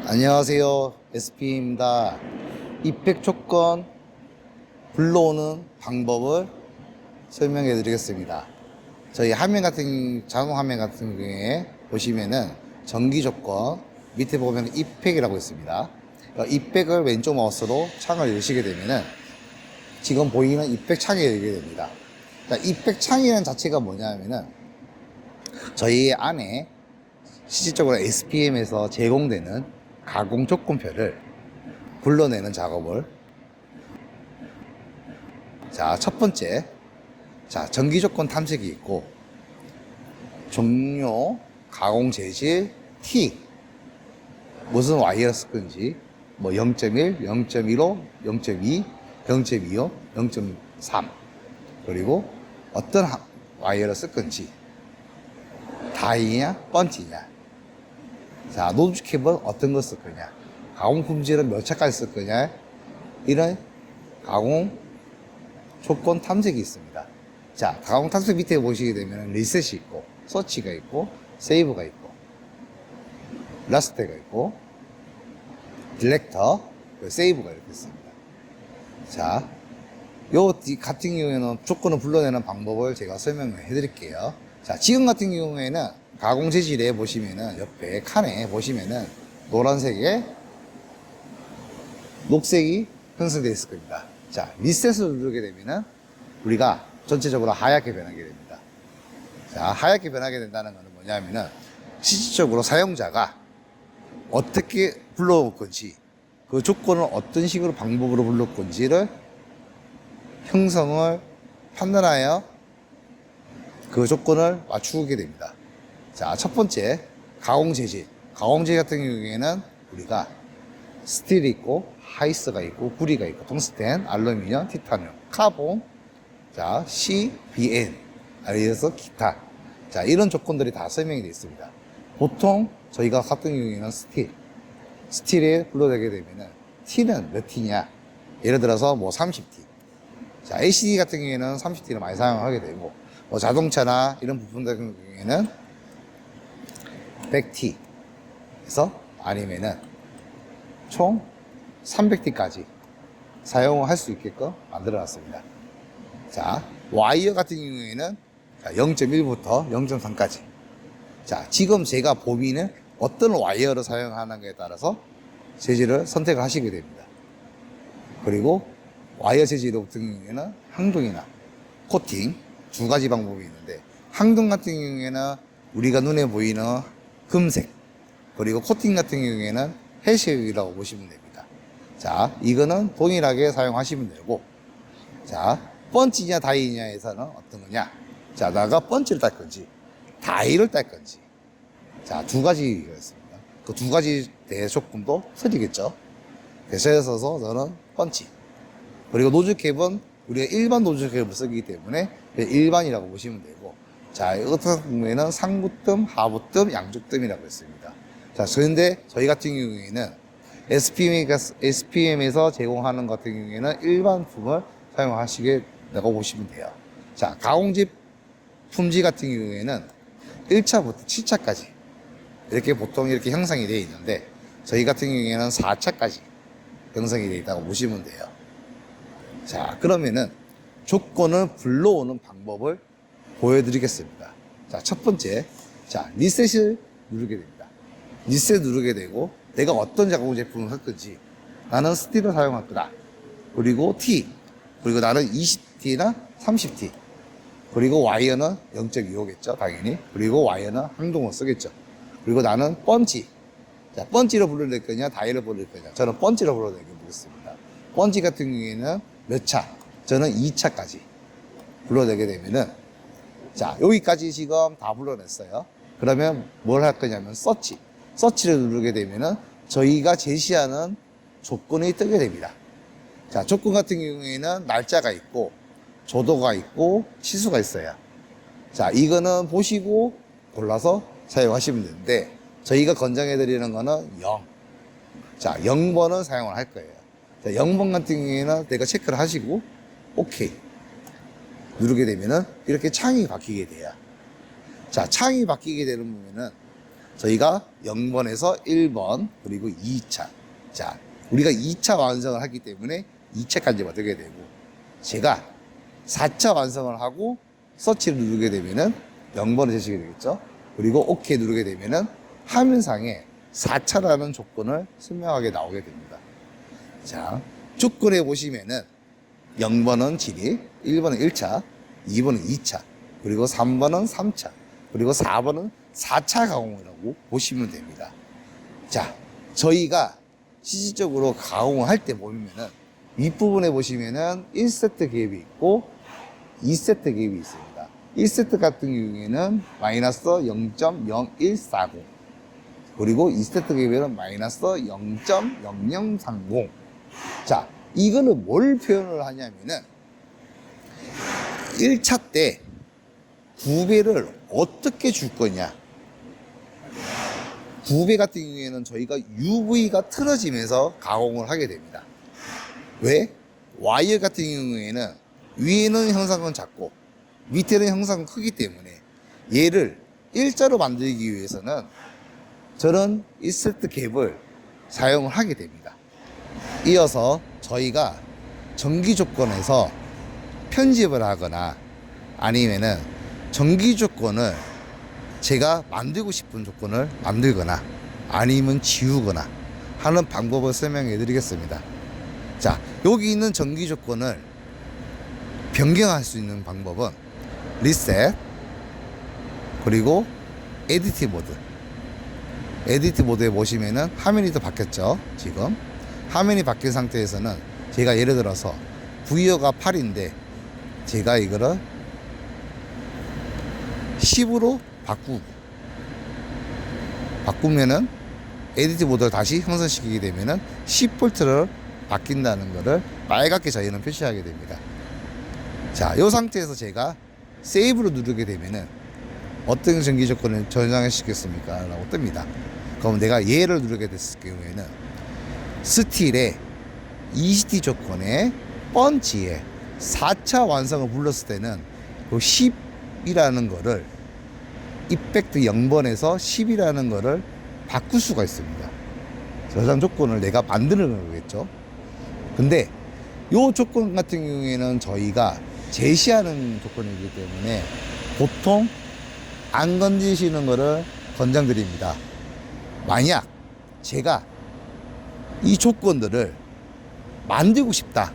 안녕하세요. SP입니다. 입백 조건 불러오는 방법을 설명해 드리겠습니다. 저희 화면 자동 화면 같은 경우에 보시면은 정기 조건 밑에 보면 입백이라고 있습니다. 입백을 왼쪽 마우스로 창을 여시게 되면은 지금 보이는 입백 창이 열리게 됩니다. 입백 창이라는 자체가 뭐냐면은 저희 안에 실질적으로 SPM에서 제공되는 가공 조건표를 불러내는 작업을, 첫 번째, 전기 조건 탐색이 있고, 종료, 가공 재질, T, 무슨 와이어를 쓸 건지, 뭐 0.1, 0.15, 0.2, 0.25, 0.3, 그리고 어떤 와이어를 쓸 건지, 다이냐, 번지냐. 노드 캡은 어떤 거 쓸 거냐, 가공 품질은 몇 차까지 쓸 거냐, 이런 가공 조건 탐색이 있습니다. 가공 탐색 밑에 보시게 되면 리셋이 있고, 서치가 있고, 세이브가 있고, 라스트가 있고, 딜렉터, 세이브가 이렇게 있습니다. 요 같은 경우에는 조건을 불러내는 방법을 제가 설명을 해드릴게요. 지금 같은 경우에는 가공 재질에 보시면은 옆에 칸에 보시면은 노란색에 녹색이 형성되어 있을 겁니다. 리셋을 누르게 되면은 우리가 전체적으로 하얗게 변하게 됩니다. 하얗게 변하게 된다는 것은 뭐냐면은 실질적으로 사용자가 어떻게 불러올 건지, 그 조건을 어떤 식으로 방법으로 불러올 건지를 형성을 판단하여 그 조건을 맞추게 됩니다. 첫 번째, 가공 재질. 가공 재질 같은 경우에는 우리가 스틸이 있고, 하이스가 있고, 구리가 있고, 텅스텐, 알루미늄, 티타늄, 카본, CBN, 그래서 기타. 이런 조건들이 다 설명이 되어 있습니다. 보통 저희가 같은 경우에는 스틸에 불러내게 되면은 T는 몇 T냐? 예를 들어서 뭐 30T. LCD 같은 경우에는 30T를 많이 사용하게 되고, 뭐 자동차나 이런 부분 같은 경우에는 100T 에서 아니면은 총 300T까지 사용할 수 있게끔 만들어 놨습니다. 와이어 같은 경우에는 0.1부터 0.3까지. 지금 제가 보기는 어떤 와이어를 사용하는가에 따라서 재질을 선택을 하시게 됩니다. 그리고 와이어 재질 같은 경우에는 항동이나 코팅 두 가지 방법이 있는데, 항동 같은 경우에는 우리가 눈에 보이는 금색, 그리고 코팅 같은 경우에는 해시이라고 보시면 됩니다. 이거는 동일하게 사용하시면 되고, 번지냐 다이냐에서는 어떤 거냐, 내가 번지를 딸 건지 다이를 딸 건지, 두 가지가 있습니다. 그 두 가지 대 조건도 틀리겠죠. 그래서 저는 번지, 그리고 노즐캡은 우리가 일반 노즐캡을 쓰기 때문에 일반이라고 보시면 되고, 이 같은 경우에는 상부뜸, 하부뜸, 양쪽뜸이라고 했습니다. 그런데 저희 같은 경우에는 SPM에서 제공하는 같은 경우에는 일반품을 사용하시게 되고 보시면 돼요. 가공제 품질 같은 경우에는 1차부터 7차까지 이렇게 보통 이렇게 형성이 되어 있는데, 저희 같은 경우에는 4차까지 형성이 되어 있다고 보시면 돼요. 그러면은 조건을 불러오는 방법을 보여드리겠습니다. 첫 번째, 리셋을 누르게 됩니다. 리셋 누르게 되고, 내가 어떤 가공 제품을 할 건지, 나는 스틸을 사용할 거다. 그리고 T, 그리고 나는 20T나 30T, 그리고 와이어는 0.25겠죠, 당연히. 그리고 와이어는 항동을 쓰겠죠. 그리고 나는 번지. 번지로 불러낼 거냐, 다이를 불러낼 거냐. 저는 번지로 불러내게 보겠습니다. 번지 같은 경우에는 몇 차? 저는 2차까지 불러내게 되면은, 여기까지 지금 다 불러냈어요. 그러면 뭘 할 거냐면, 서치를 누르게 되면은 저희가 제시하는 조건이 뜨게 됩니다. 조건 같은 경우에는 날짜가 있고, 조도가 있고, 시수가 있어요. 이거는 보시고 골라서 사용하시면 되는데, 저희가 권장해 드리는 거는 0. 0번은 사용을 할 거예요. 0번 같은 경우에는 내가 체크를 하시고, 오케이. 누르게 되면은 이렇게 창이 바뀌게 돼요. 창이 바뀌게 되는 보면은 저희가 0번에서 1번 그리고 2차. 자, 우리가 2차 완성을 하기 때문에 2차까지 얻게 되고, 제가 4차 완성을 하고 서치를 누르게 되면은 0번을 제시게 되겠죠. 그리고 OK 누르게 되면은 화면상에 4차라는 조건을 설명하게 나오게 됩니다. 자, 조건에 보시면은 0번은 진입, 1번은 1차, 2번은 2차, 그리고 3번은 3차, 그리고 4번은 4차 가공이라고 보시면 됩니다. 자, 저희가 실질적으로 가공을 할 때 보면은 윗부분에 보시면은 1세트 갭이 있고 2세트 갭이 있습니다. 1세트 같은 경우에는 마이너스 0.0140, 그리고 2세트 갭에는 마이너스 0.0030. 자, 이거는 뭘 표현을 하냐면은 1차 때 구배를 어떻게 줄 거냐. 구배 같은 경우에는 저희가 UV가 틀어지면서 가공을 하게 됩니다. 왜? 와이어 같은 경우에는 위에는 형상은 작고 밑에는 형상은 크기 때문에 얘를 일자로 만들기 위해서는 저런 1세트 갭을 사용을 하게 됩니다. 이어서 저희가 정기 조건에서 편집을 하거나 아니면은 정기 조건을 제가 만들고 싶은 조건을 만들거나 아니면 지우거나 하는 방법을 설명해 드리겠습니다. 자, 여기 있는 정기 조건을 변경할 수 있는 방법은 리셋, 그리고 에디트 모드. 에디트 모드에 보시면은 화면이 또 바뀌었죠. 지금 화면이 바뀐 상태에서는 제가 예를 들어서 부여가 8인데 제가 이거를 10으로 바꾸면은 에디트 모드를 다시 형성시키게 되면은 10V를 바뀐다는 것을 빨갛게 저희는 표시하게 됩니다. 자, 이 상태에서 제가 세이브를 누르게 되면은 어떤 전기 조건을 저장을 시켰습니까? 라고 뜹니다. 그럼 내가 얘를 누르게 됐을 경우에는 스틸의 ECT 조건에 펀치에 4차 완성을 불렀을 때는 그 10이라는 거를 이펙트 0번에서 10이라는 거를 바꿀 수가 있습니다. 저장 조건을 내가 만드는 거겠죠. 근데 이 조건 같은 경우에는 저희가 제시하는 조건이기 때문에 보통 안 건드시는 거를 권장드립니다. 만약 제가 이 조건들을 만들고 싶다.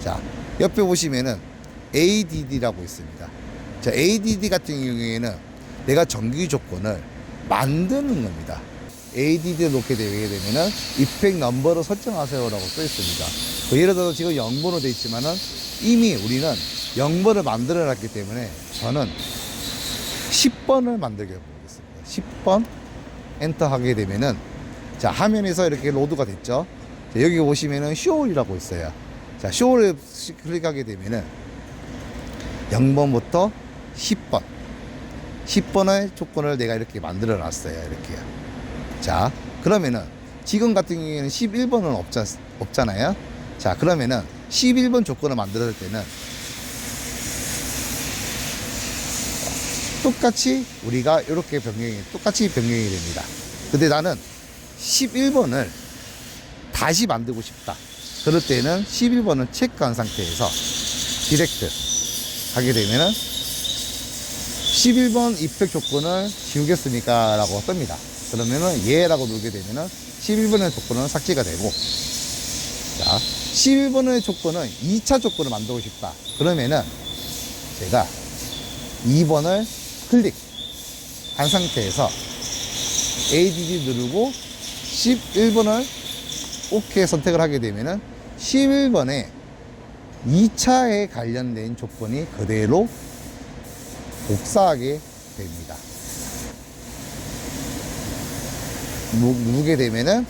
자, 옆에 보시면은 ADD라고 있습니다. 자, ADD 같은 경우에는 내가 정기 조건을 만드는 겁니다. ADD를 놓게 되면은 이펙트 넘버를 설정하세요라고 써 있습니다. 예를 들어서 지금 0번으로 되어 있지만은 이미 우리는 0번을 만들어 놨기 때문에 저는 10번을 만들게 보겠습니다. 10번 엔터 하게 되면은 자, 화면에서 이렇게 로드가 됐죠. 자, 여기 보시면은 쇼이라고 있어요. 자, 쇼를 클릭하게 되면은 0번부터 10번의 조건을 내가 이렇게 만들어 놨어요. 이렇게요. 자, 그러면은 지금 같은 경우에는 11번은 없잖아요. 자, 그러면은 11번 조건을 만들었을 때는 똑같이 우리가 이렇게 똑같이 변경이 됩니다. 근데 나는 11번을 다시 만들고 싶다. 그럴 때는 11번을 체크한 상태에서 디렉트 하게 되면은 11번 이펙트 조건을 지우겠습니까? 라고 뜹니다. 그러면은 예라고 누르게 되면은 11번의 조건은 삭제가 되고, 자, 11번의 조건은 2차 조건을 만들고 싶다. 그러면은 제가 2번을 클릭한 상태에서 ADD 누르고 11번을 OK 선택을 하게 되면은 11번에 2차에 관련된 조건이 그대로 복사하게 됩니다. 누르게 되면은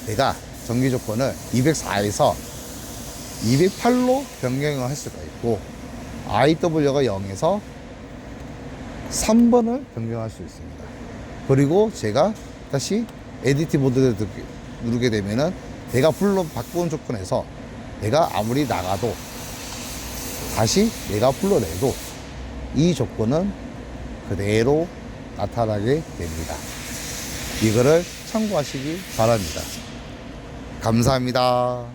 내가 정기 조건을 204에서 208로 변경을 할 수가 있고, IW가 0에서 3번을 변경할 수 있습니다. 그리고 제가 다시 에디트 모드를 누르게 되면은 내가 바꾼 조건에서 내가 아무리 나가도 다시 내가 불러내도 이 조건은 그대로 나타나게 됩니다. 이거를 참고하시기 바랍니다. 감사합니다.